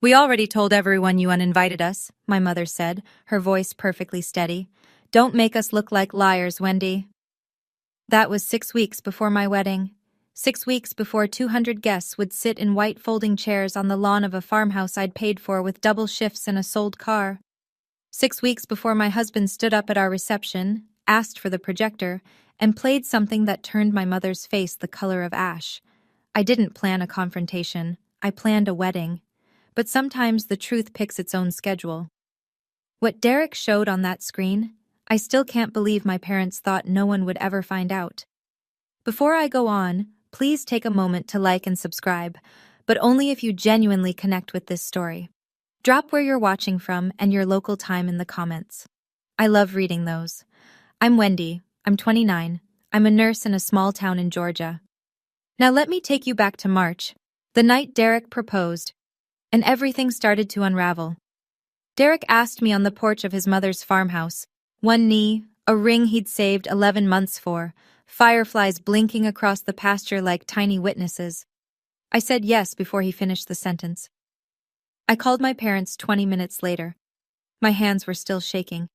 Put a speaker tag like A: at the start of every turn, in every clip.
A: We already told everyone you uninvited us, my mother said, her voice perfectly steady. Don't make us look like liars, Wendy. That was 6 weeks before my wedding. 6 weeks before 200 guests would sit in white folding chairs on the lawn of a farmhouse I'd paid for with double shifts and a sold car. 6 weeks before my husband stood up at our reception, asked for the projector, and played something that turned my mother's face the color of ash. I didn't plan a confrontation. I planned a wedding. But sometimes the truth picks its own schedule. What Derek showed on that screen, I still can't believe my parents thought no one would ever find out. Before I go on, please take a moment to like and subscribe, but only if you genuinely connect with this story. Drop where you're watching from and your local time in the comments. I love reading those. I'm Wendy. I'm 29. I'm a nurse in a small town in Georgia. Now let me take you back to March, the night Derek proposed, and everything started to unravel. Derek asked me on the porch of his mother's farmhouse, one knee, a ring he'd saved 11 months for, fireflies blinking across the pasture like tiny witnesses. I said yes before he finished the sentence. I called my parents 20 minutes later. My hands were still shaking.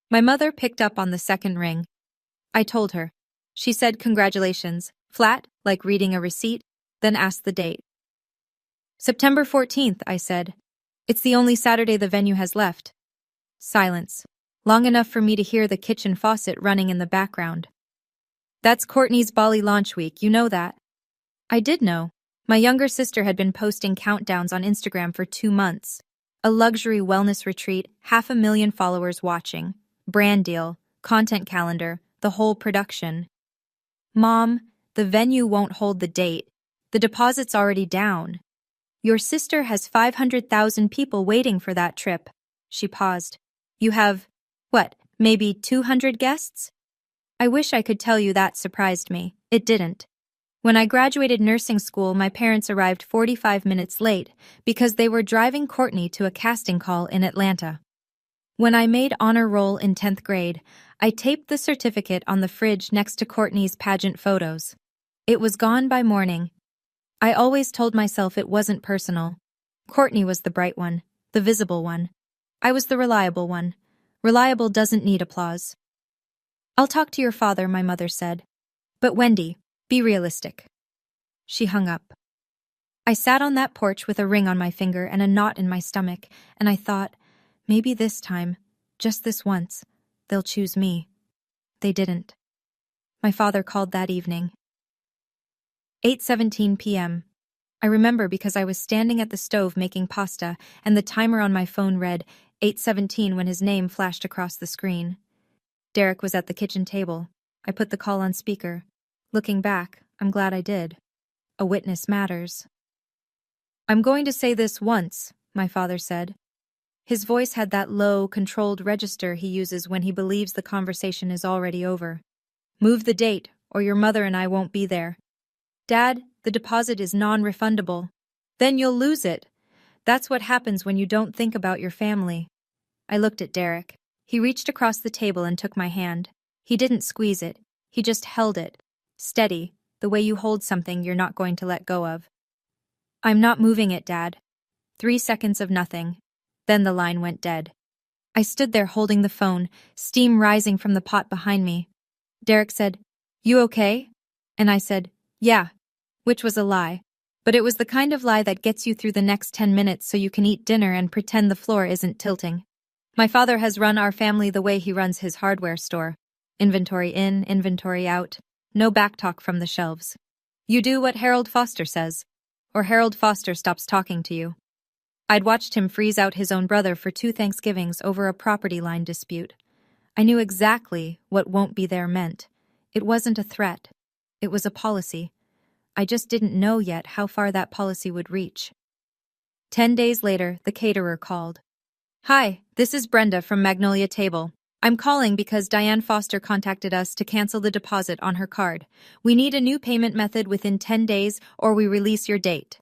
A: My mother picked up on the second ring. I told her. She said congratulations, flat, like reading a receipt, then asked the date. September 14th, I said. It's the only Saturday the venue has left. Silence. Long enough for me to hear the kitchen faucet running in the background. That's Courtney's Bali launch week, you know that. I did know. My younger sister had been posting countdowns on Instagram for 2 months. A luxury wellness retreat, 500,000 followers watching. Brand deal, content calendar, the whole production. Mom, the venue won't hold the date. The deposit's already down. Your sister has 500,000 people waiting for that trip. She paused. You have, what, maybe 200 guests? I wish I could tell you that surprised me. It didn't. When I graduated nursing school, my parents arrived 45 minutes late because they were driving Courtney to a casting call in Atlanta. When I made honor roll in 10th grade, I taped the certificate on the fridge next to Courtney's pageant photos. It was gone by morning. I always told myself it wasn't personal. Courtney was the bright one, the visible one. I was the reliable one. Reliable doesn't need applause. I'll talk to your father, my mother said. But Wendy, be realistic. She hung up. I sat on that porch with a ring on my finger and a knot in my stomach, and I thought, maybe this time, just this once, they'll choose me. They didn't. My father called that evening. 8:17 p.m. I remember because I was standing at the stove making pasta, and the timer on my phone read 8:17 when his name flashed across the screen. Derek was at the kitchen table. I put the call on speaker. Looking back, I'm glad I did. A witness matters. I'm going to say this once, my father said. His voice had that low, controlled register he uses when he believes the conversation is already over. Move the date, or your mother and I won't be there. Dad, the deposit is non-refundable. Then you'll lose it. That's what happens when you don't think about your family. I looked at Derek. He reached across the table and took my hand. He didn't squeeze it. He just held it. Steady, the way you hold something you're not going to let go of. I'm not moving it, Dad. 3 seconds of nothing. Then the line went dead. I stood there holding the phone, steam rising from the pot behind me. Derek said, "You okay?" And I said, "Yeah," which was a lie. But it was the kind of lie that gets you through the next 10 minutes so you can eat dinner and pretend the floor isn't tilting. My father has run our family the way he runs his hardware store. Inventory in, inventory out. No backtalk from the shelves. You do what Harold Foster says, or Harold Foster stops talking to you. I'd watched him freeze out his own brother for 2 Thanksgivings over a property line dispute. I knew exactly what won't be there meant. It wasn't a threat. It was a policy. I just didn't know yet how far that policy would reach. 10 days later, the caterer called. Hi, this is Brenda from Magnolia Table. I'm calling because Diane Foster contacted us to cancel the deposit on her card. We need a new payment method within 10 days or we release your date.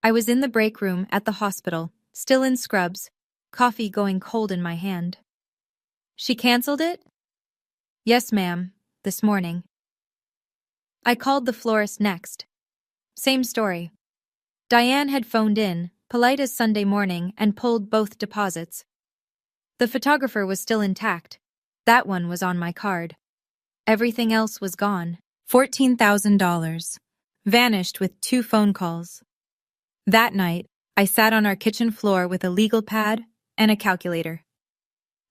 A: I was in the break room at the hospital, still in scrubs, coffee going cold in my hand. She canceled it? Yes, ma'am, this morning. I called the florist next. Same story. Diane had phoned in, polite as Sunday morning, and pulled both deposits. The photographer was still intact. That one was on my card. Everything else was gone. $14,000. Vanished with 2 phone calls. That night, I sat on our kitchen floor with a legal pad and a calculator.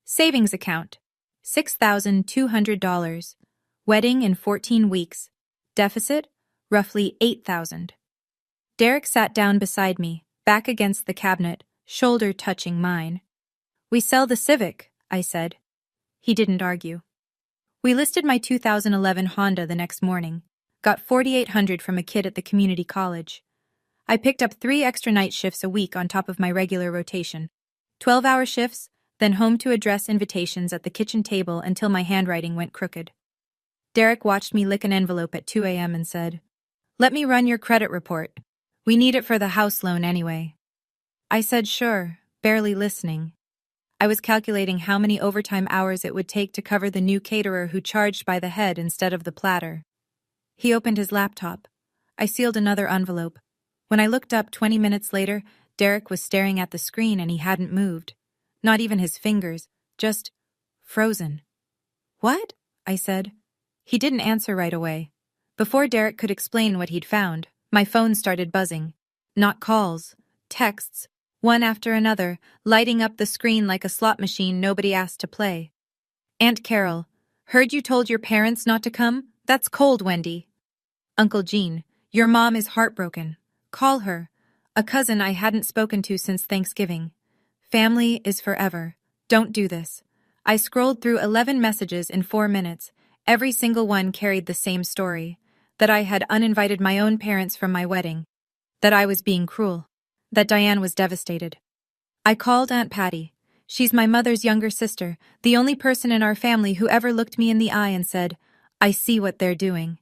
A: Savings account, $6,200. Wedding in 14 weeks. Deficit, roughly $8,000. Derek sat down beside me, back against the cabinet, shoulder touching mine. We sell the Civic, I said. He didn't argue. We listed my 2011 Honda the next morning, got $4,800 from a kid at the community college. I picked up 3 extra night shifts a week on top of my regular rotation. 12-hour shifts, then home to address invitations at the kitchen table until my handwriting went crooked. Derek watched me lick an envelope at 2 a.m. and said, "Let me run your credit report. We need it for the house loan anyway." I said sure, barely listening. I was calculating how many overtime hours it would take to cover the new caterer who charged by the head instead of the platter. He opened his laptop. I sealed another envelope. When I looked up 20 minutes later, Derek was staring at the screen and he hadn't moved. Not even his fingers, just frozen. "What?" I said. He didn't answer right away. Before Derek could explain what he'd found, my phone started buzzing. Not calls, texts, one after another, lighting up the screen like a slot machine nobody asked to play. "Aunt Carol, heard you told your parents not to come? That's cold, Wendy." "Uncle Gene, your mom is heartbroken. Call her." A cousin I hadn't spoken to since Thanksgiving. "Family is forever. Don't do this." I scrolled through 11 messages in 4 minutes. Every single one carried the same story. That I had uninvited my own parents from my wedding. That I was being cruel. That Diane was devastated. I called Aunt Patty. She's my mother's younger sister, the only person in our family who ever looked me in the eye and said, "I see what they're doing."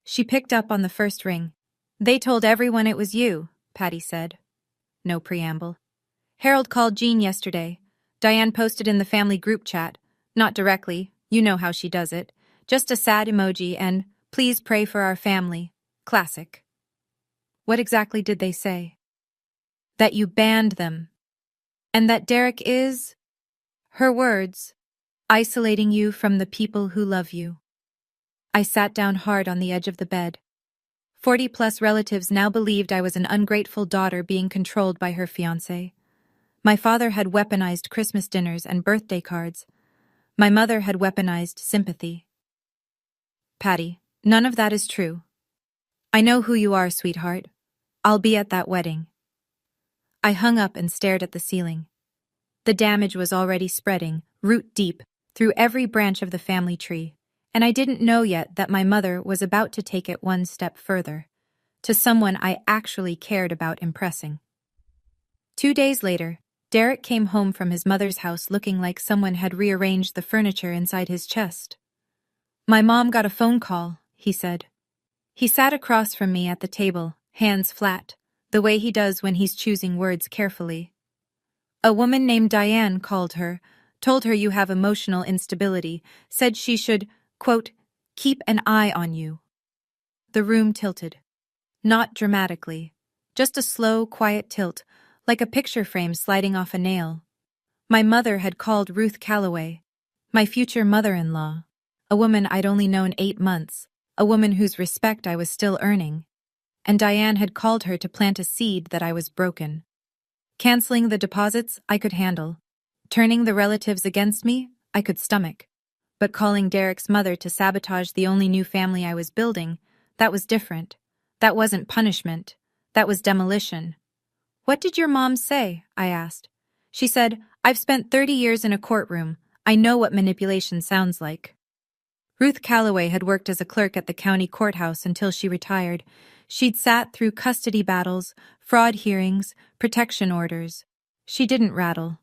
A: She picked up on the first ring. "They told everyone it was you," Patty said. No preamble. "Harold called Jean yesterday. Diane posted in the family group chat. Not directly, you know how she does it. Just a sad emoji and, 'Please pray for our family.' Classic." "What exactly did they say?" "That you banned them. And that Derek is," her words, "isolating you from the people who love you." I sat down hard on the edge of the bed. 40-plus relatives now believed I was an ungrateful daughter being controlled by her fiancé. My father had weaponized Christmas dinners and birthday cards. My mother had weaponized sympathy. "Patty, none of that is true. I know who you are, sweetheart. I'll be at that wedding." I hung up and stared at the ceiling. The damage was already spreading, root deep, through every branch of the family tree, and I didn't know yet that my mother was about to take it one step further, to someone I actually cared about impressing. 2 days later, Derek came home from his mother's house looking like someone had rearranged the furniture inside his chest. "My mom got a phone call," he said. He sat across from me at the table, hands flat, the way he does when he's choosing words carefully. "A woman named Diane called her, told her you have emotional instability, said she should, quote, keep an eye on you." The room tilted. Not dramatically, just a slow, quiet tilt, like a picture frame sliding off a nail. My mother had called Ruth Calloway, my future mother-in-law, a woman I'd only known 8 months, a woman whose respect I was still earning. And Diane had called her to plant a seed that I was broken. Canceling the deposits, I could handle. Turning the relatives against me, I could stomach. But calling Derek's mother to sabotage the only new family I was building, that was different. That wasn't punishment. That was demolition. "What did your mom say?" I asked. She said, "I've spent 30 years in a courtroom. I know what manipulation sounds like." Ruth Calloway had worked as a clerk at the county courthouse until she retired. She'd sat through custody battles, fraud hearings, protection orders. She didn't rattle.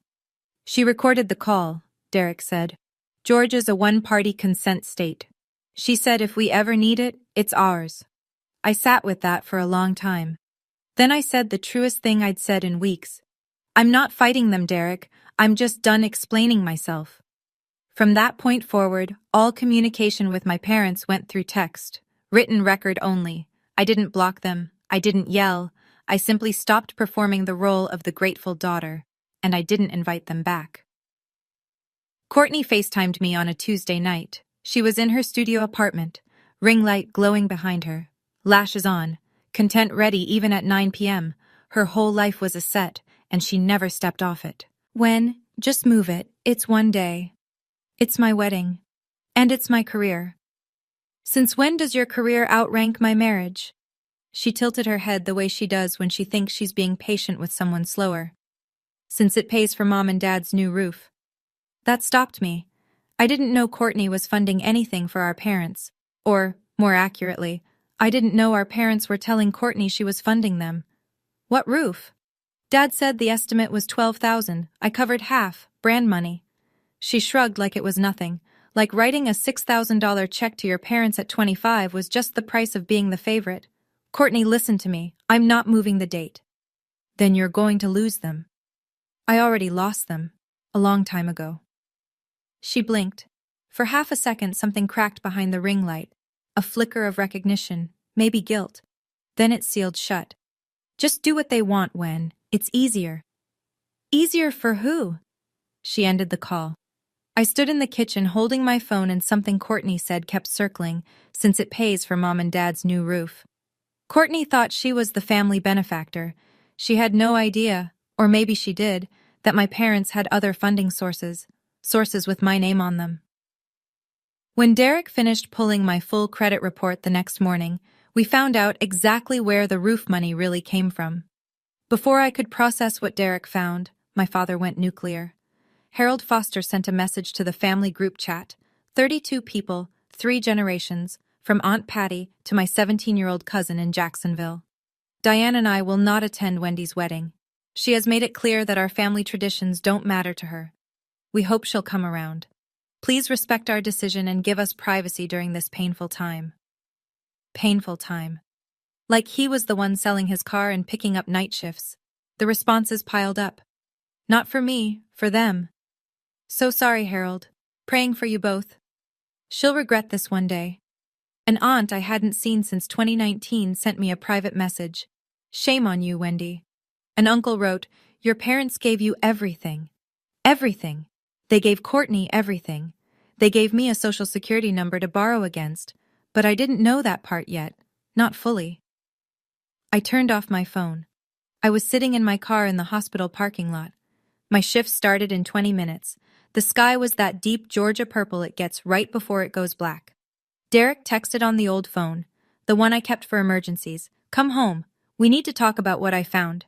A: "She recorded the call," Derek said. "Georgia's a one-party consent state. She said if we ever need it, it's ours." I sat with that for a long time. Then I said the truest thing I'd said in weeks. "I'm not fighting them, Derek. I'm just done explaining myself." From that point forward, all communication with my parents went through text, written record only. I didn't block them. I didn't yell. I simply stopped performing the role of the grateful daughter, and I didn't invite them back. Courtney FaceTimed me on a Tuesday night. She was in her studio apartment, ring light glowing behind her, lashes on, content ready even at 9 p.m. Her whole life was a set, and she never stepped off it. When? Just move it. It's one day. It's my wedding. And it's my career. Since when does your career outrank my marriage? She tilted her head the way she does when she thinks she's being patient with someone slower. Since it pays for Mom and Dad's new roof. That stopped me. I didn't know Courtney was funding anything for our parents. Or, more accurately, I didn't know our parents were telling Courtney she was funding them. What roof? Dad said the estimate was $12,000. I covered half, brand money. She shrugged like it was nothing, like writing a $6,000 check to your parents at 25 was just the price of being the favorite. Courtney, listen to me. I'm not moving the date. Then you're going to lose them. I already lost them. A long time ago. She blinked. For half a second something cracked behind the ring light. A flicker of recognition, maybe guilt. Then it sealed shut. Just do what they want when. It's easier. Easier for who? She ended the call. I stood in the kitchen holding my phone and something Courtney said kept circling, since it pays for Mom and Dad's new roof. Courtney thought she was the family benefactor. She had no idea, or maybe she did, that my parents had other funding sources with my name on them. When Derek finished pulling my full credit report the next morning, we found out exactly where the roof money really came from. Before I could process what Derek found, my father went nuclear. Harold Foster sent a message to the family group chat. 32 people, 3 generations, from Aunt Patty to my 17-year-old cousin in Jacksonville. Diane and I will not attend Wendy's wedding. She has made it clear that our family traditions don't matter to her. We hope she'll come around. Please respect our decision and give us privacy during this painful time. Painful time. Like he was the one selling his car and picking up night shifts. The responses piled up. Not for me, for them. So sorry, Harold. Praying for you both. She'll regret this one day. An aunt I hadn't seen since 2019 sent me a private message. Shame on you, Wendy. An uncle wrote, your parents gave you everything. Everything. They gave Courtney everything. They gave me a social security number to borrow against, but I didn't know that part yet. Not fully. I turned off my phone. I was sitting in my car in the hospital parking lot. My shift started in 20 minutes. The sky was that deep Georgia purple it gets right before it goes black. Derek texted on the old phone, the one I kept for emergencies. Come home. We need to talk about what I found.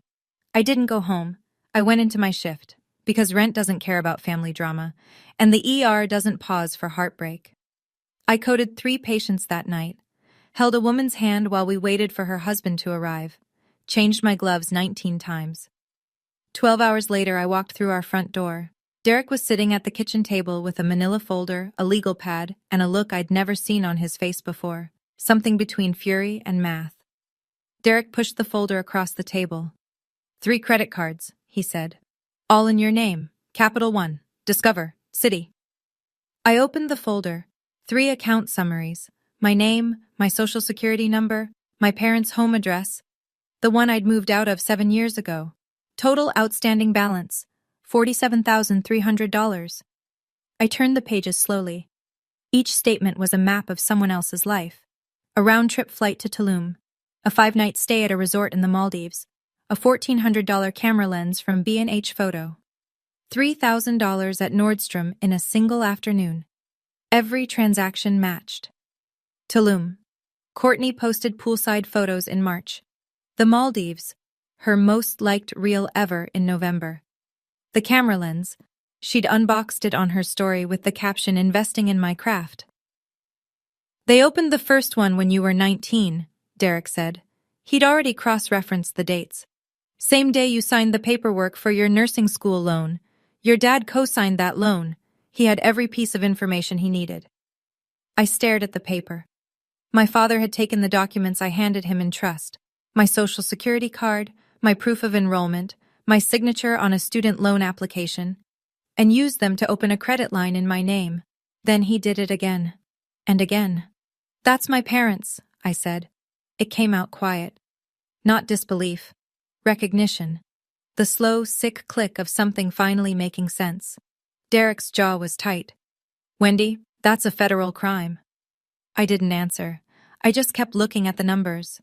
A: I didn't go home. I went into my shift, because rent doesn't care about family drama, and the ER doesn't pause for heartbreak. I coded 3 patients that night, held a woman's hand while we waited for her husband to arrive, changed my gloves 19 times. 12 hours later, I walked through our front door. Derek was sitting at the kitchen table with a manila folder, a legal pad, and a look I'd never seen on his face before, something between fury and math. Derek pushed the folder across the table. 3 credit cards, he said. All in your name. Capital One. Discover. City. I opened the folder. 3 account summaries. My name, my social security number, my parents' home address, the one I'd moved out of 7 years ago. Total outstanding balance, $47,300. I turned the pages slowly. Each statement was a map of someone else's life. A round-trip flight to Tulum, a 5-night stay at a resort in the Maldives, a $1,400 camera lens from B&H Photo, $3,000 at Nordstrom in a single afternoon. Every transaction matched. Tulum. Courtney posted poolside photos in March. The Maldives, her most liked reel ever in November. The camera lens, she'd unboxed it on her story with the caption investing in my craft. They opened the first one when you were 19, Derek said. He'd already cross-referenced the dates. Same day you signed the paperwork for your nursing school loan. Your dad co-signed that loan. He had every piece of information he needed. I stared at the paper. My father had taken the documents I handed him in trust. My social security card, my proof of enrollment, my signature on a student loan application, and used them to open a credit line in my name. Then he did it again. And again. That's my parents, I said. It came out quiet. Not disbelief. Recognition. The slow, sick click of something finally making sense. Derek's jaw was tight. Wendy, that's a federal crime. I didn't answer. I just kept looking at the numbers.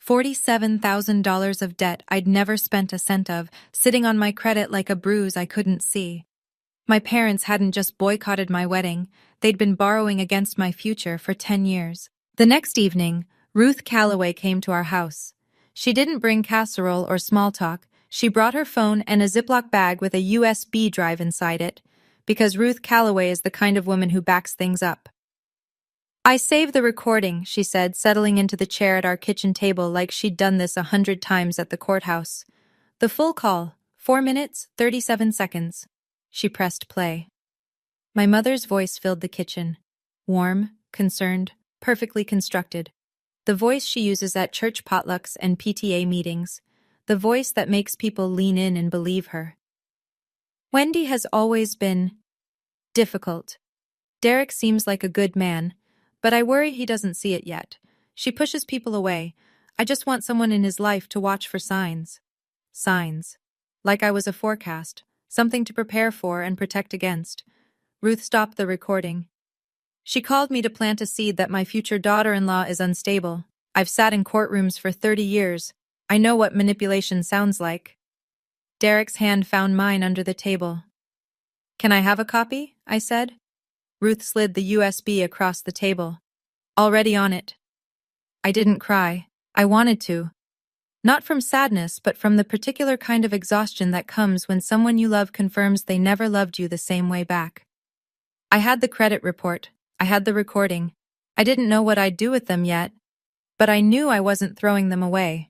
A: $47,000 of debt I'd never spent a cent of, sitting on my credit like a bruise I couldn't see. My parents hadn't just boycotted my wedding, they'd been borrowing against my future for 10 years. The next evening, Ruth Calloway came to our house. She didn't bring casserole or small talk, she brought her phone and a Ziploc bag with a USB drive inside it, because Ruth Calloway is the kind of woman who backs things up. I saved the recording, she said, settling into the chair at our kitchen table like she'd done this 100 times at the courthouse. The full call, 4 minutes, 37 seconds. She pressed play. My mother's voice filled the kitchen. Warm, concerned, perfectly constructed. The voice she uses at church potlucks and PTA meetings. The voice that makes people lean in and believe her. Wendy has always been difficult. Derek seems like a good man, but I worry he doesn't see it yet. She pushes people away. I just want someone in his life to watch for signs. Signs. Like I was a forecast, something to prepare for and protect against. Ruth stopped the recording. She called me to plant a seed that my future daughter-in-law is unstable. I've sat in courtrooms for 30 years. I know what manipulation sounds like. Derek's hand found mine under the table. Can I have a copy? I said. Ruth slid the USB across the table. Already on it. I didn't cry. I wanted to. Not from sadness, but from the particular kind of exhaustion that comes when someone you love confirms they never loved you the same way back. I had the credit report. I had the recording. I didn't know what I'd do with them yet, but I knew I wasn't throwing them away.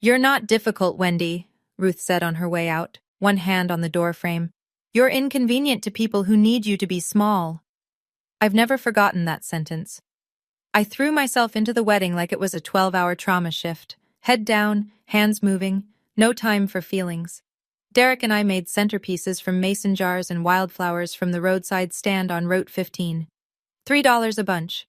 A: You're not difficult, Wendy, Ruth said on her way out, one hand on the doorframe. You're inconvenient to people who need you to be small. I've never forgotten that sentence. I threw myself into the wedding like it was a 12-hour trauma shift. Head down, hands moving, no time for feelings. Derek and I made centerpieces from mason jars and wildflowers from the roadside stand on Route 15. $3 a bunch.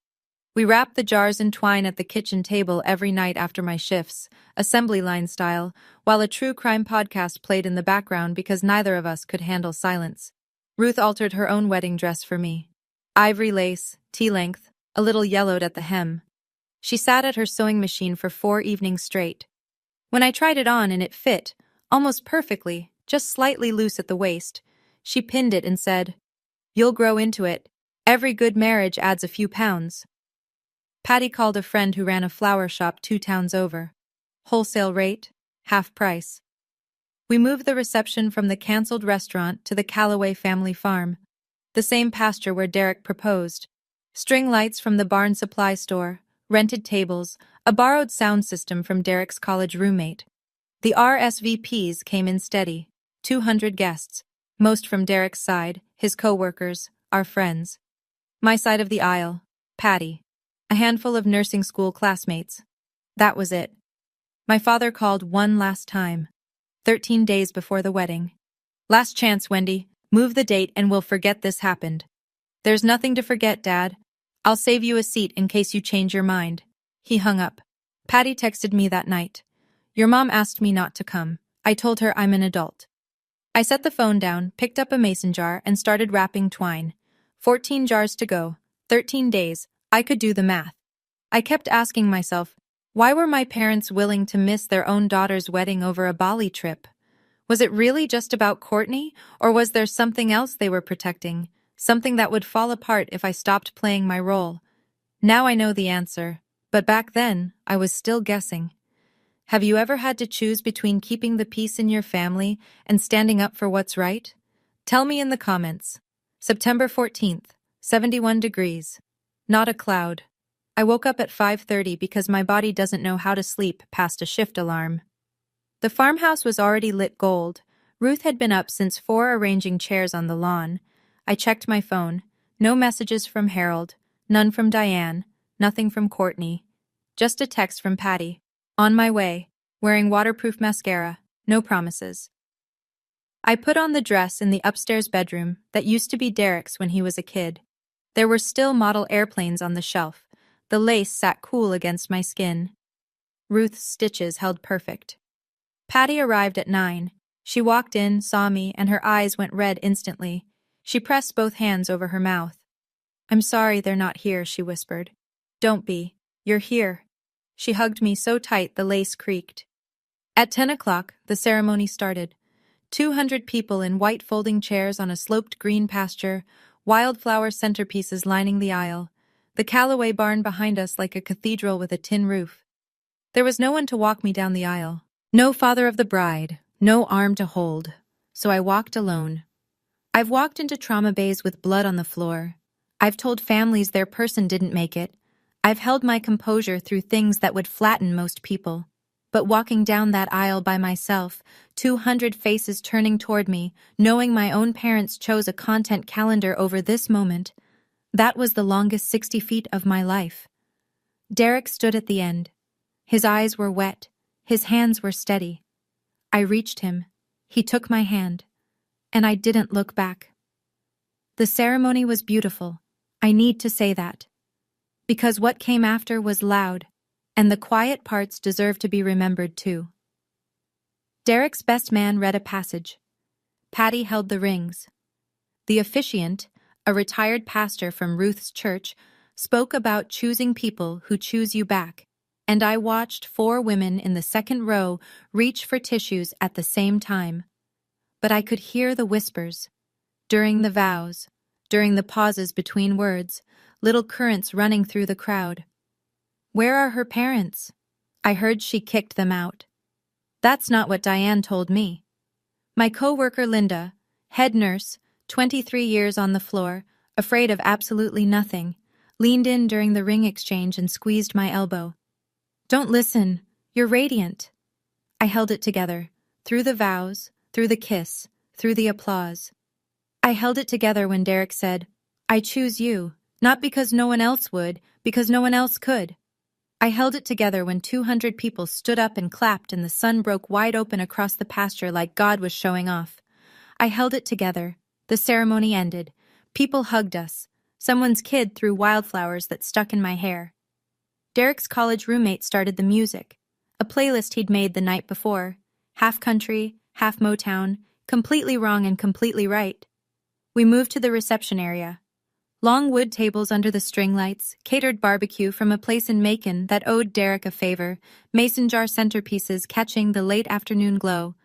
A: We wrapped the jars in twine at the kitchen table every night after my shifts, assembly line style, while a true crime podcast played in the background because neither of us could handle silence. Ruth altered her own wedding dress for me. Ivory lace, tea-length, a little yellowed at the hem. She sat at her sewing machine for 4 evenings straight. When I tried it on and it fit, almost perfectly, just slightly loose at the waist, she pinned it and said, "You'll grow into it. Every good marriage adds a few pounds." Patty called a friend who ran a flower shop 2 towns over. Wholesale rate, half price. We moved the reception from the canceled restaurant to the Calloway family farm, the same pasture where Derek proposed. String lights from the barn supply store, rented tables, a borrowed sound system from Derek's college roommate. The RSVPs came in steady, 200 guests, most from Derek's side, his co-workers, our friends. My side of the aisle, Patty. A handful of nursing school classmates. That was it. My father called one last time, 13 days before the wedding. "Last chance, Wendy. Move the date and we'll forget this happened." "There's nothing to forget, Dad. I'll save you a seat in case you change your mind." He hung up. Patty texted me that night. "Your mom asked me not to come. I told her I'm an adult." I set the phone down, picked up a mason jar, and started wrapping twine. 14 jars to go, 13 days. I could do the math. I kept asking myself, why were my parents willing to miss their own daughter's wedding over a Bali trip? Was it really just about Courtney, or was there something else they were protecting, something that would fall apart if I stopped playing my role? Now I know the answer, but back then, I was still guessing. Have you ever had to choose between keeping the peace in your family and standing up for what's right? Tell me in the comments. September 14th, 71 degrees. Not a cloud. I woke up at 5:30 because my body doesn't know how to sleep past a shift alarm. The farmhouse was already lit gold. Ruth had been up since 4 arranging chairs on the lawn. I checked my phone. No messages from Harold, none from Diane, nothing from Courtney. Just a text from Patty. On my way, wearing waterproof mascara, no promises. I put on the dress in the upstairs bedroom that used to be Derek's when he was a kid. There were still model airplanes on the shelf. The lace sat cool against my skin. Ruth's stitches held perfect. Patty arrived at 9. She walked in, saw me, and her eyes went red instantly. She pressed both hands over her mouth. "I'm sorry they're not here," she whispered. "Don't be. You're here." She hugged me so tight the lace creaked. At 10 o'clock, the ceremony started. 200 people in white folding chairs on a sloped green pasture, wildflower centerpieces lining the aisle, the Callaway barn behind us like a cathedral with a tin roof. There was no one to walk me down the aisle. No father of the bride, no arm to hold. So I walked alone. I've walked into trauma bays with blood on the floor. I've told families their person didn't make it. I've held my composure through things that would flatten most people. But walking down that aisle by myself, 200 faces turning toward me, knowing my own parents chose a content calendar over this moment, that was the longest 60 feet of my life. Derek stood at the end. His eyes were wet. His hands were steady. I reached him. He took my hand. And I didn't look back. The ceremony was beautiful. I need to say that. Because what came after was loud, and the quiet parts deserve to be remembered too. Derek's best man read a passage. Patty held the rings. The officiant, a retired pastor from Ruth's church, spoke about choosing people who choose you back, and I watched 4 women in the second row reach for tissues at the same time. But I could hear the whispers. During the vows, during the pauses between words, little currents running through the crowd. "Where are her parents?" I heard she kicked them out. That's not what Diane told me. My co-worker Linda, head nurse, 23 years on the floor, afraid of absolutely nothing, leaned in during the ring exchange and squeezed my elbow. "Don't listen. You're radiant." I held it together, through the vows, through the kiss, through the applause. I held it together when Derek said, "I choose you, not because no one else would, because no one else could." I held it together when 200 people stood up and clapped and the sun broke wide open across the pasture like God was showing off. I held it together. The ceremony ended. People hugged us. Someone's kid threw wildflowers that stuck in my hair. Derek's college roommate started the music, a playlist he'd made the night before, half country, half Motown, completely wrong and completely right. We moved to the reception area. Long wood tables under the string lights, catered barbecue from a place in Macon that owed Derek a favor, mason jar centerpieces catching the late afternoon glow.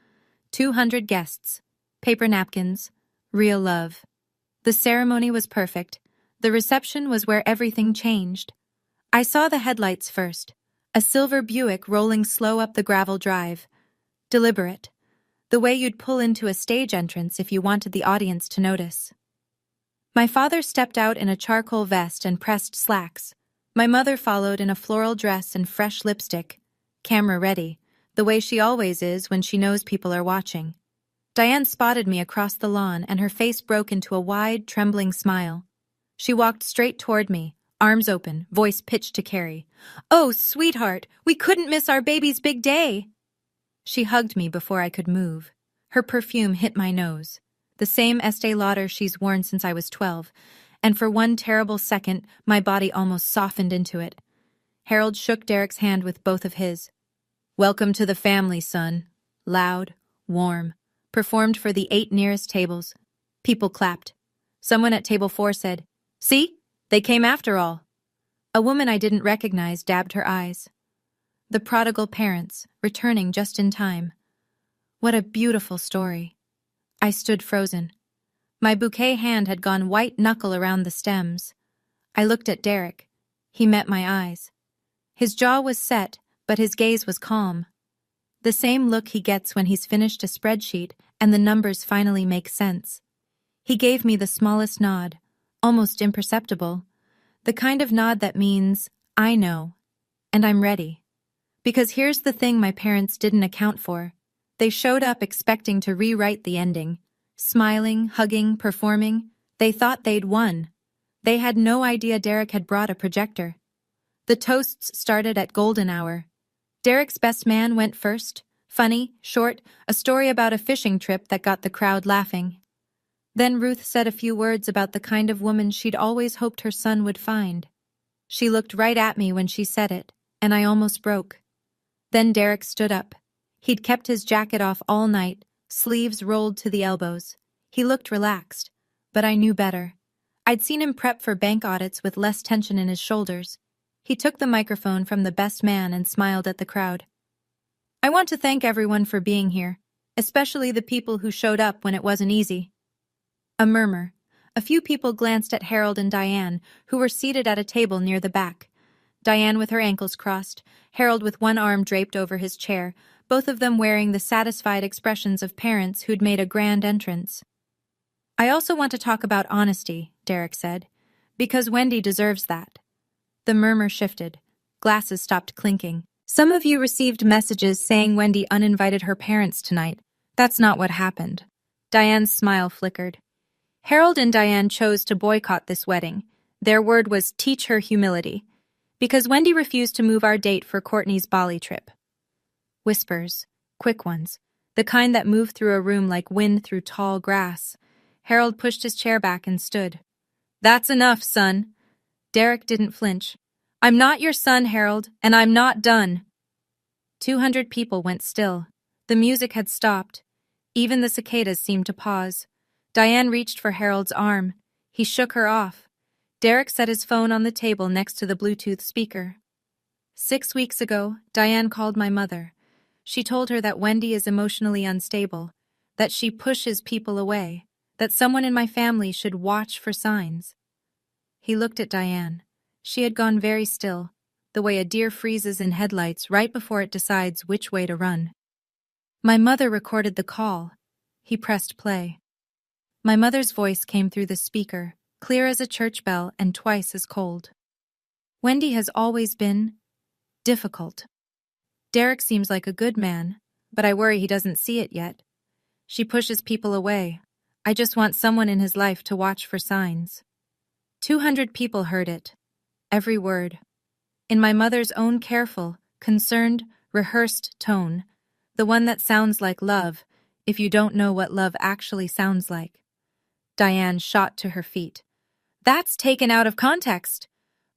A: 200 guests, paper napkins, real love. The ceremony was perfect. The reception was where everything changed. I saw the headlights first, a silver Buick rolling slow up the gravel drive. Deliberate. The way you'd pull into a stage entrance if you wanted the audience to notice. My father stepped out in a charcoal vest and pressed slacks. My mother followed in a floral dress and fresh lipstick, camera ready, the way she always is when she knows people are watching. Diane spotted me across the lawn and her face broke into a wide, trembling smile. She walked straight toward me, arms open, voice pitched to Carrie. "Oh, sweetheart, we couldn't miss our baby's big day." She hugged me before I could move. Her perfume hit my nose. The same Estee Lauder she's worn since I was 12, and for one terrible second, my body almost softened into it. Harold shook Derek's hand with both of his. "Welcome to the family, son." Loud, warm, performed for the 8 nearest tables. People clapped. Someone at table 4 said, "See? They came after all." A woman I didn't recognize dabbed her eyes. The prodigal parents, returning just in time. What a beautiful story. I stood frozen. My bouquet hand had gone white knuckle around the stems. I looked at Derek. He met my eyes. His jaw was set, but his gaze was calm. The same look he gets when he's finished a spreadsheet and the numbers finally make sense. He gave me the smallest nod, almost imperceptible, the kind of nod that means, I know, and I'm ready. Because here's the thing my parents didn't account for. They showed up expecting to rewrite the ending. Smiling, hugging, performing. They thought they'd won. They had no idea Derek had brought a projector. The toasts started at golden hour. Derek's best man went first. Funny, short, a story about a fishing trip that got the crowd laughing. Then Ruth said a few words about the kind of woman she'd always hoped her son would find. She looked right at me when she said it, and I almost broke. Then Derek stood up. He'd kept his jacket off all night, sleeves rolled to the elbows. He looked relaxed, but I knew better. I'd seen him prep for bank audits with less tension in his shoulders. He took the microphone from the best man and smiled at the crowd. I want to thank everyone for being here, especially the people who showed up when it wasn't easy. A murmur. A few people glanced at Harold and Diane, who were seated at a table near the back. Diane with her ankles crossed, Harold with one arm draped over his chair, both of them wearing the satisfied expressions of parents who'd made a grand entrance. I also want to talk about honesty, Derek said, because Wendy deserves that. The murmur shifted. Glasses stopped clinking. Some of you received messages saying Wendy uninvited her parents tonight. That's not what happened. Diane's smile flickered. Harold and Diane chose to boycott this wedding. Their word was teach her humility, because Wendy refused to move our date for Courtney's Bali trip. Whispers, quick ones, the kind that moved through a room like wind through tall grass. Harold pushed his chair back and stood. That's enough, son. Derek didn't flinch. I'm not your son, Harold, and I'm not done. 200 people went still. The music had stopped. Even the cicadas seemed to pause. Diane reached for Harold's arm. He shook her off. Derek set his phone on the table next to the Bluetooth speaker. 6 weeks ago, Diane called my mother. She told her that Wendy is emotionally unstable, that she pushes people away, that someone in my family should watch for signs. He looked at Diane. She had gone very still, the way a deer freezes in headlights right before it decides which way to run. My mother recorded the call. He pressed play. My mother's voice came through the speaker, clear as a church bell and twice as cold. Wendy has always been difficult. Derek seems like a good man, but I worry he doesn't see it yet. She pushes people away. I just want someone in his life to watch for signs. 200 people heard it. Every word. In my mother's own careful, concerned, rehearsed tone, the one that sounds like love, if you don't know what love actually sounds like. Diane shot to her feet. That's taken out of context.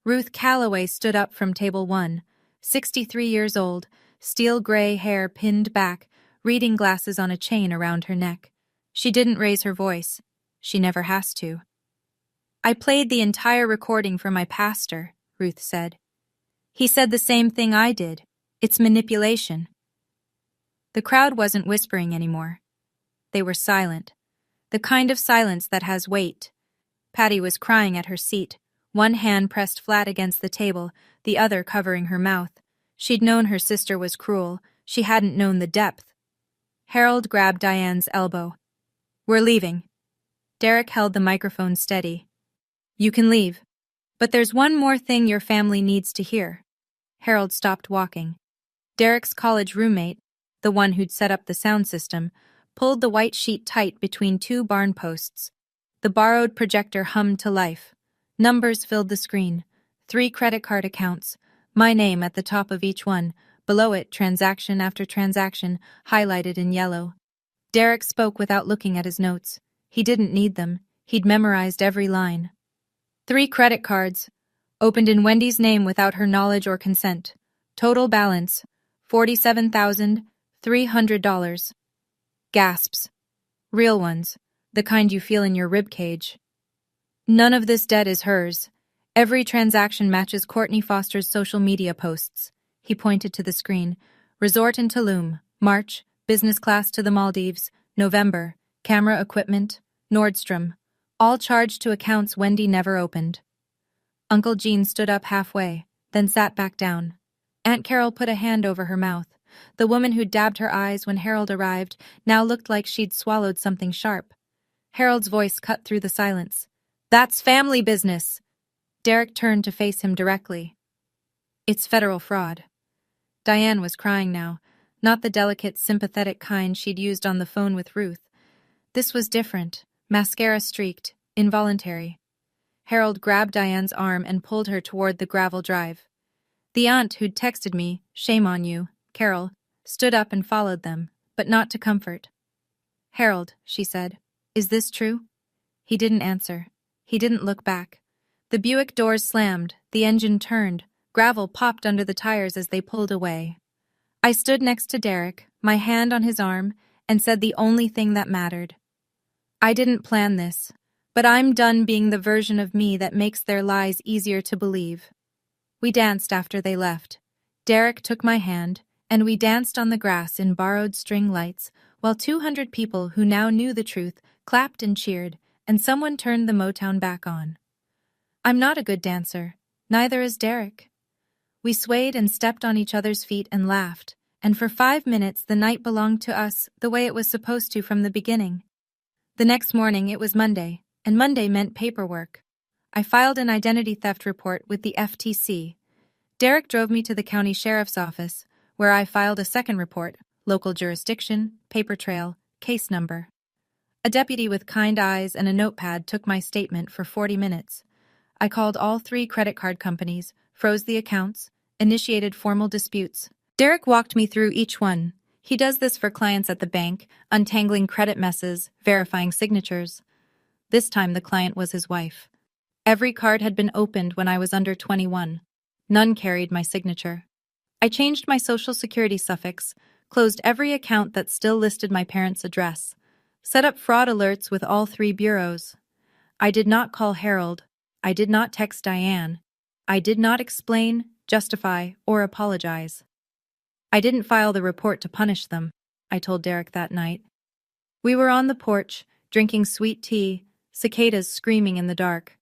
A: Ruth Calloway stood up from table 1, 63 years old, steel gray hair pinned back, reading glasses on a chain around her neck. She didn't raise her voice. She never has to. I played the entire recording for my pastor, Ruth said. He said the same thing I did. It's manipulation. The crowd wasn't whispering anymore. They were silent. The kind of silence that has weight. Patty was crying at her seat, one hand pressed flat against the table, the other covering her mouth. She'd known her sister was cruel. She hadn't known the depth. Harold grabbed Diane's elbow. We're leaving. Derek held the microphone steady. You can leave. But there's one more thing your family needs to hear. Harold stopped walking. Derek's college roommate, the one who'd set up the sound system, pulled the white sheet tight between two barn posts. The borrowed projector hummed to life. Numbers filled the screen. 3 credit card accounts. My name at the top of each one. Below it, transaction after transaction, highlighted in yellow. Derek spoke without looking at his notes. He didn't need them. He'd memorized every line. 3 credit cards. Opened in Wendy's name without her knowledge or consent. Total balance, $47,300. Gasps. Real ones, the kind you feel in your ribcage. None of this debt is hers. Every transaction matches Courtney Foster's social media posts. He pointed to the screen. Resort in Tulum, March, business class to the Maldives, November, camera equipment, Nordstrom. All charged to accounts Wendy never opened. Uncle Gene stood up halfway, then sat back down. Aunt Carol put a hand over her mouth. The woman who'd dabbed her eyes when Harold arrived now looked like she'd swallowed something sharp. Harold's voice cut through the silence. That's family business. Derek turned to face him directly. It's federal fraud. Diane was crying now, not the delicate, sympathetic kind she'd used on the phone with Ruth. This was different, mascara-streaked, involuntary. Harold grabbed Diane's arm and pulled her toward the gravel drive. The aunt who'd texted me, shame on you, Carol, stood up and followed them, but not to comfort. Harold, she said, is this true? He didn't answer. He didn't look back. The Buick doors slammed, the engine turned, gravel popped under the tires as they pulled away. I stood next to Derek, my hand on his arm, and said the only thing that mattered. I didn't plan this, but I'm done being the version of me that makes their lies easier to believe. We danced after they left. Derek took my hand, and we danced on the grass in borrowed string lights, while 200 people who now knew the truth clapped and cheered, and someone turned the Motown back on. I'm not a good dancer, neither is Derek. We swayed and stepped on each other's feet and laughed, and for 5 minutes the night belonged to us the way it was supposed to from the beginning. The next morning it was Monday, and Monday meant paperwork. I filed an identity theft report with the FTC. Derek drove me to the county sheriff's office, where I filed a second report, local jurisdiction, paper trail, case number. A deputy with kind eyes and a notepad took my statement for 40 minutes. I called all 3 credit card companies, froze the accounts, initiated formal disputes. Derek walked me through each one. He does this for clients at the bank, untangling credit messes, verifying signatures. This time the client was his wife. Every card had been opened when I was under 21. None carried my signature. I changed my social security suffix, closed every account that still listed my parents' address, set up fraud alerts with all 3 bureaus. I did not call Harold. I did not text Diane. I did not explain, justify, or apologize. I didn't file the report to punish them, I told Derek that night. We were on the porch, drinking sweet tea, cicadas screaming in the dark.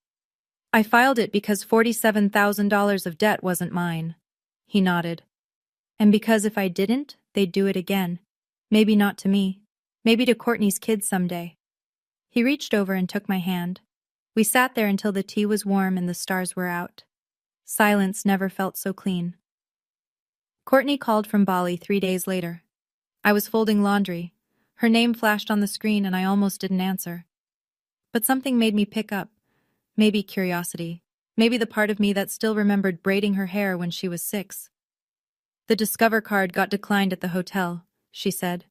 A: I filed it because $47,000 of debt wasn't mine. He nodded. And because if I didn't, they'd do it again. Maybe not to me. Maybe to Courtney's kids someday. He reached over and took my hand. We sat there until the tea was warm and the stars were out. Silence never felt so clean. Courtney called from Bali 3 days later. I was folding laundry. Her name flashed on the screen and I almost didn't answer. But something made me pick up. Maybe curiosity. Maybe the part of me that still remembered braiding her hair when she was 6. The Discover card got declined at the hotel, she said.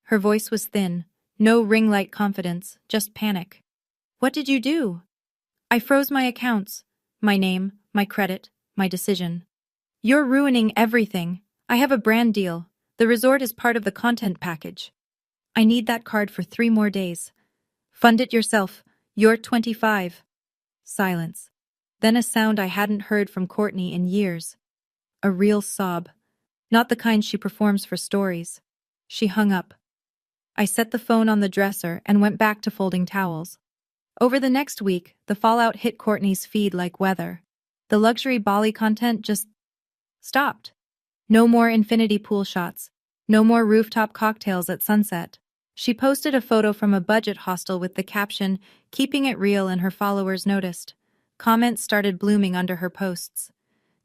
A: Her voice was thin. No ring-light confidence, just panic. What did you do? I froze my accounts. My name, my credit, my decision. You're ruining everything. I have a brand deal. The resort is part of the content package. I need that card for 3 more days. Fund it yourself. You're 25. Silence. Then a sound I hadn't heard from Courtney in years. A real sob. Not the kind she performs for stories. She hung up. I set the phone on the dresser and went back to folding towels. Over the next week, the fallout hit Courtney's feed like weather. The luxury Bali content just stopped. No more infinity pool shots. No more rooftop cocktails at sunset. She posted a photo from a budget hostel with the caption, "Keeping it real," and her followers noticed. Comments started blooming under her posts.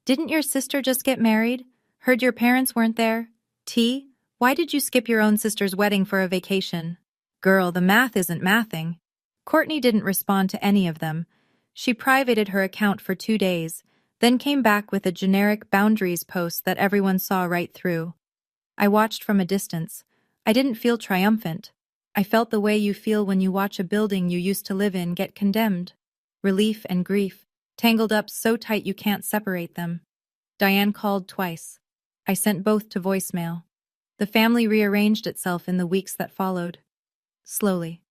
A: Didn't your sister just get married? Heard your parents weren't there? T? Why did you skip your own sister's wedding for a vacation? Girl, the math isn't mathing. Courtney didn't respond to any of them. She privated her account for 2 days, then came back with a generic boundaries post that everyone saw right through. I watched from a distance. I didn't feel triumphant. I felt the way you feel when you watch a building you used to live in get condemned. Relief and grief, tangled up so tight you can't separate them. Diane called twice. I sent both to voicemail. The family rearranged itself in the weeks that followed. Slowly.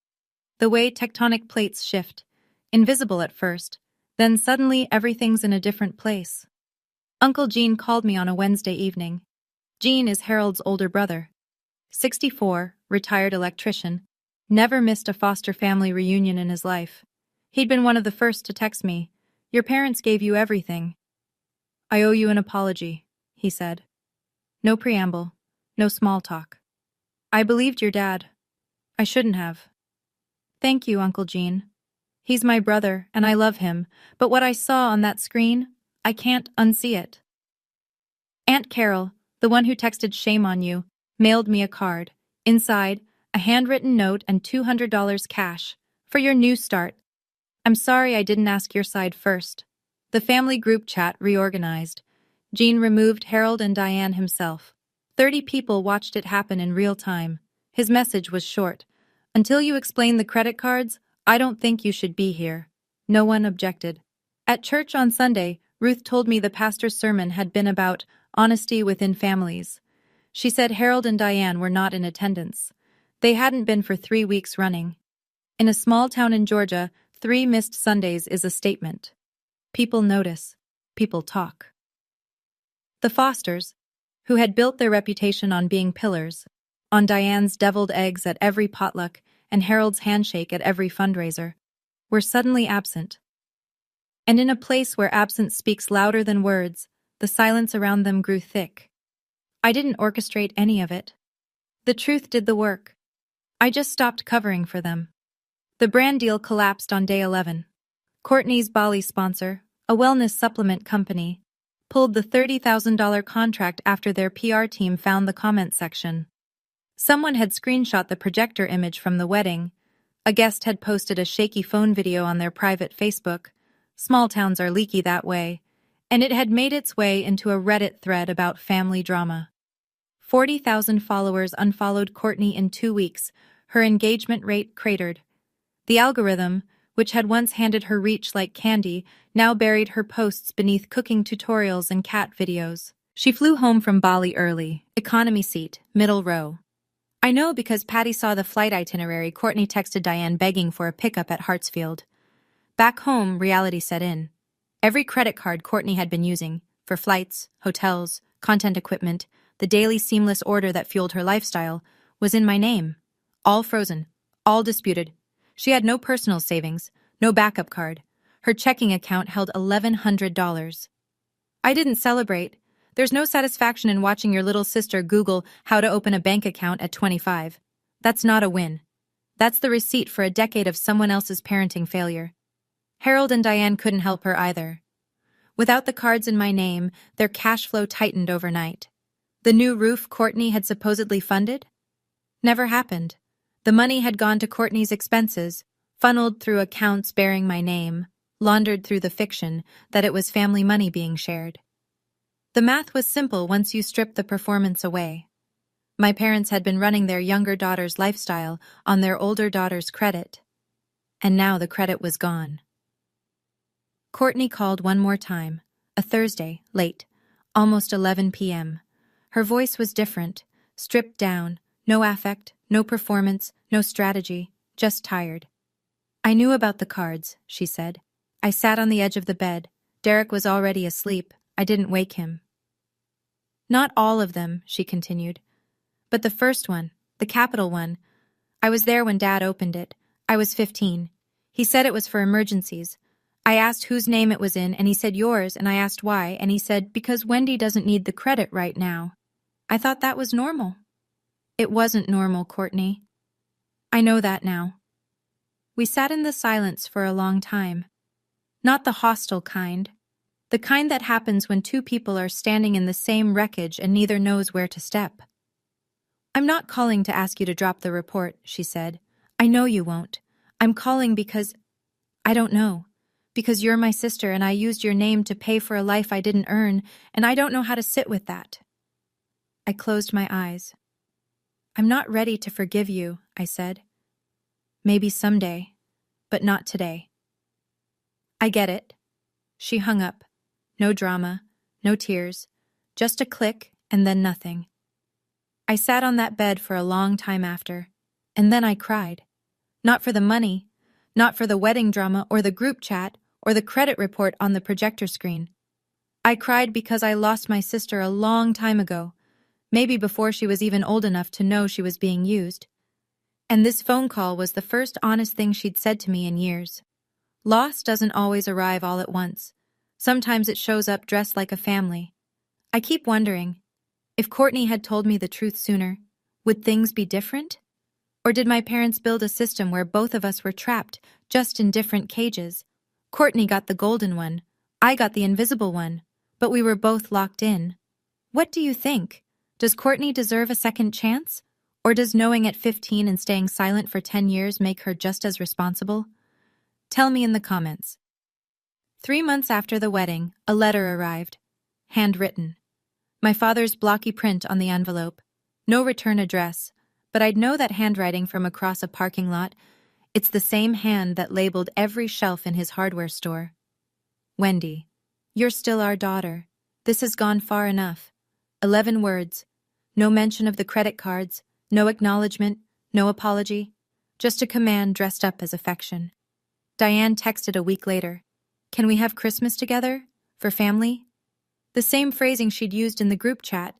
A: The way tectonic plates shift, invisible at first, then suddenly everything's in a different place. Uncle Gene called me on a Wednesday evening. Gene is Harold's older brother. 64, retired electrician, never missed a foster family reunion in his life. He'd been one of the first to text me. Your parents gave you everything. I owe you an apology, he said. No preamble, no small talk. I believed your dad. I shouldn't have. Thank you, Uncle Gene. He's my brother, and I love him, but what I saw on that screen, I can't unsee it. Aunt Carol, the one who texted shame on you, mailed me a card. Inside, a handwritten note and $200 cash. For your new start. I'm sorry I didn't ask your side first. The family group chat reorganized. Gene removed Harold and Diane himself. 30 people watched it happen in real time. His message was short. Until you explain the credit cards, I don't think you should be here. No one objected. At church on Sunday, Ruth told me the pastor's sermon had been about honesty within families. She said Harold and Diane were not in attendance. They hadn't been for 3 weeks running. In a small town in Georgia, 3 missed Sundays is a statement. People notice. People talk. The Fosters, who had built their reputation on being pillars, on Diane's deviled eggs at every potluck and Harold's handshake at every fundraiser, were suddenly absent. And in a place where absence speaks louder than words, the silence around them grew thick. I didn't orchestrate any of it. The truth did the work. I just stopped covering for them. The brand deal collapsed on day 11. Courtney's Bali sponsor, a wellness supplement company, pulled the $30,000 contract after their PR team found the comment section. Someone had screenshot the projector image from the wedding. A guest had posted a shaky phone video on their private Facebook. Small towns are leaky that way. And it had made its way into a Reddit thread about family drama. 40,000 followers unfollowed Courtney in 2 weeks. Her engagement rate cratered. The algorithm, which had once handed her reach like candy, now buried her posts beneath cooking tutorials and cat videos. She flew home from Bali early, economy seat, middle row. I know because Patty saw the flight itinerary. Courtney texted Diane begging for a pickup at Hartsfield. Back home, reality set in. Every credit card Courtney had been using, for flights, hotels, content equipment, the daily seamless order that fueled her lifestyle, was in my name. All frozen, all disputed. She had no personal savings, no backup card. Her checking account held $1,100. I didn't celebrate. There's no satisfaction in watching your little sister Google how to open a bank account at 25. That's not a win. That's the receipt for a decade of someone else's parenting failure. Harold and Diane couldn't help her either. Without the cards in my name, their cash flow tightened overnight. The new roof Courtney had supposedly funded? Never happened. The money had gone to Courtney's expenses, funneled through accounts bearing my name, laundered through the fiction that it was family money being shared. The math was simple once you stripped the performance away. My parents had been running their younger daughter's lifestyle on their older daughter's credit. And now the credit was gone. Courtney called one more time, a Thursday, late, almost 11 p.m. Her voice was different, stripped down, no affect, no performance, no strategy, just tired. I knew about the cards, she said. I sat on the edge of the bed. Derek was already asleep. I didn't wake him. Not all of them, she continued. But the first one, the capital one. I was there when Dad opened it. I was 15. He said it was for emergencies. I asked whose name it was in, and he said yours, and I asked why, and he said, because Wendy doesn't need the credit right now. I thought that was normal. It wasn't normal, Courtney. I know that now. We sat in the silence for a long time. Not the hostile kind. The kind that happens when two people are standing in the same wreckage and neither knows where to step. I'm not calling to ask you to drop the report, she said. I know you won't. I'm calling because... I don't know. Because you're my sister and I used your name to pay for a life I didn't earn, and I don't know how to sit with that. I closed my eyes. I'm not ready to forgive you, I said. Maybe someday, but not today. I get it. She hung up. No drama, no tears, just a click and then nothing. I sat on that bed for a long time after, and then I cried. Not for the money, not for the wedding drama or the group chat or the credit report on the projector screen. I cried because I lost my sister a long time ago, maybe before she was even old enough to know she was being used. And this phone call was the first honest thing she'd said to me in years. Loss doesn't always arrive all at once. Sometimes it shows up dressed like a family. I keep wondering, if Courtney had told me the truth sooner, would things be different? Or did my parents build a system where both of us were trapped, just in different cages? Courtney got the golden one, I got the invisible one, but we were both locked in. What do you think? Does Courtney deserve a second chance? Or does knowing at 15 and staying silent for 10 years make her just as responsible? Tell me in the comments. 3 months after the wedding, a letter arrived. Handwritten. My father's blocky print on the envelope. No return address, but I'd know that handwriting from across a parking lot. It's the same hand that labeled every shelf in his hardware store. Wendy, you're still our daughter. This has gone far enough. 11 words. No mention of the credit cards, no acknowledgement, no apology, just a command dressed up as affection. Diane texted a week later, "Can we have Christmas together? For family?" The same phrasing she'd used in the group chat,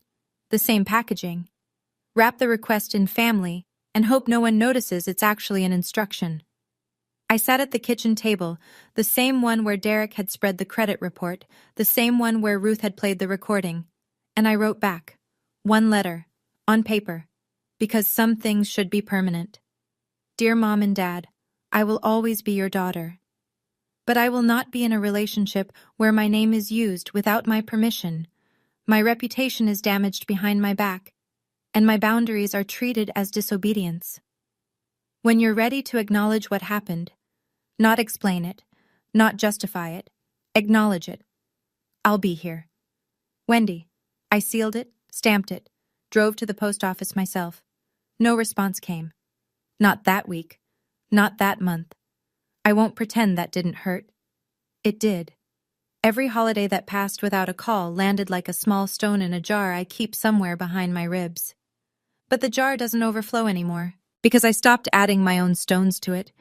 A: the same packaging. Wrap the request in family and hope no one notices it's actually an instruction. I sat at the kitchen table, the same one where Derek had spread the credit report, the same one where Ruth had played the recording, and I wrote back, one letter, on paper, because some things should be permanent. Dear Mom and Dad, I will always be your daughter. But I will not be in a relationship where my name is used without my permission. My reputation is damaged behind my back, and my boundaries are treated as disobedience. When you're ready to acknowledge what happened, not explain it, not justify it, acknowledge it. I'll be here. Wendy. I sealed it, stamped it, drove to the post office myself. No response came. Not that week. Not that month. I won't pretend that didn't hurt. It did. Every holiday that passed without a call landed like a small stone in a jar I keep somewhere behind my ribs. But the jar doesn't overflow anymore, because I stopped adding my own stones to it.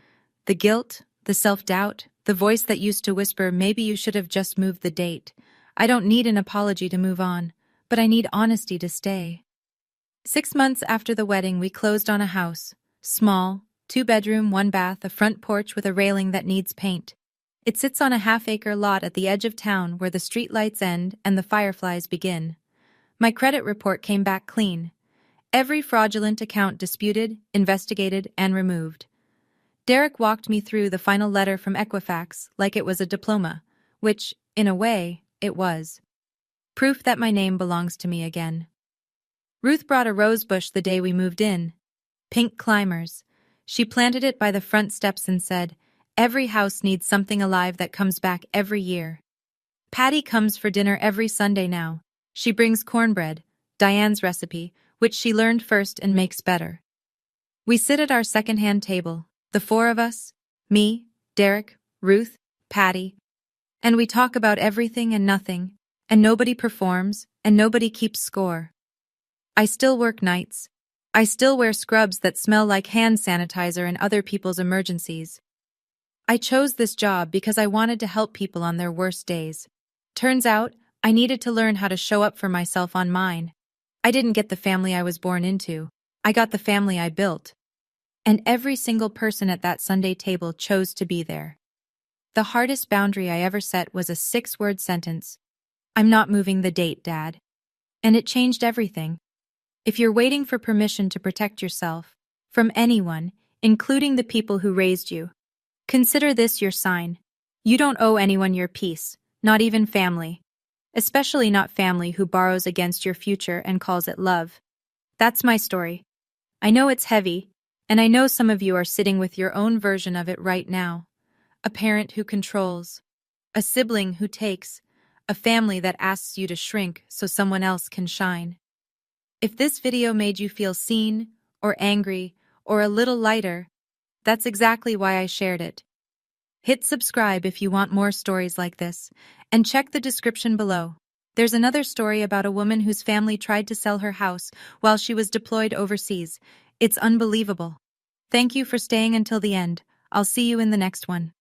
A: The guilt, the self-doubt, the voice that used to whisper, maybe you should have just moved the date. I don't need an apology to move on, but I need honesty to stay. 6 months after the wedding, we closed on a house. Small, 2-bedroom, 1-bath, a front porch with a railing that needs paint. It sits on a half-acre lot at the edge of town where the streetlights end and the fireflies begin. My credit report came back clean. Every fraudulent account disputed, investigated, and removed. Derek walked me through the final letter from Equifax like it was a diploma, which, in a way, it was. Proof that my name belongs to me again. Ruth brought a rose bush the day we moved in. Pink climbers. She planted it by the front steps and said, "Every house needs something alive that comes back every year." Patty comes for dinner every Sunday now. She brings cornbread, Diane's recipe, which she learned first and makes better. We sit at our second-hand table, the 4 of us, me, Derek, Ruth, Patty, and we talk about everything and nothing, and nobody performs, and nobody keeps score. I still work nights. I still wear scrubs that smell like hand sanitizer in other people's emergencies. I chose this job because I wanted to help people on their worst days. Turns out, I needed to learn how to show up for myself on mine. I didn't get the family I was born into. I got the family I built. And every single person at that Sunday table chose to be there. The hardest boundary I ever set was a 6-word sentence. "I'm not moving the date, Dad." And it changed everything. If you're waiting for permission to protect yourself, from anyone, including the people who raised you, consider this your sign. You don't owe anyone your peace, not even family. Especially not family who borrows against your future and calls it love. That's my story. I know it's heavy, and I know some of you are sitting with your own version of it right now. A parent who controls, a sibling who takes, a family that asks you to shrink so someone else can shine. If this video made you feel seen, or angry, or a little lighter, that's exactly why I shared it. Hit subscribe if you want more stories like this, and check the description below. There's another story about a woman whose family tried to sell her house while she was deployed overseas. It's unbelievable. Thank you for staying until the end. I'll see you in the next one.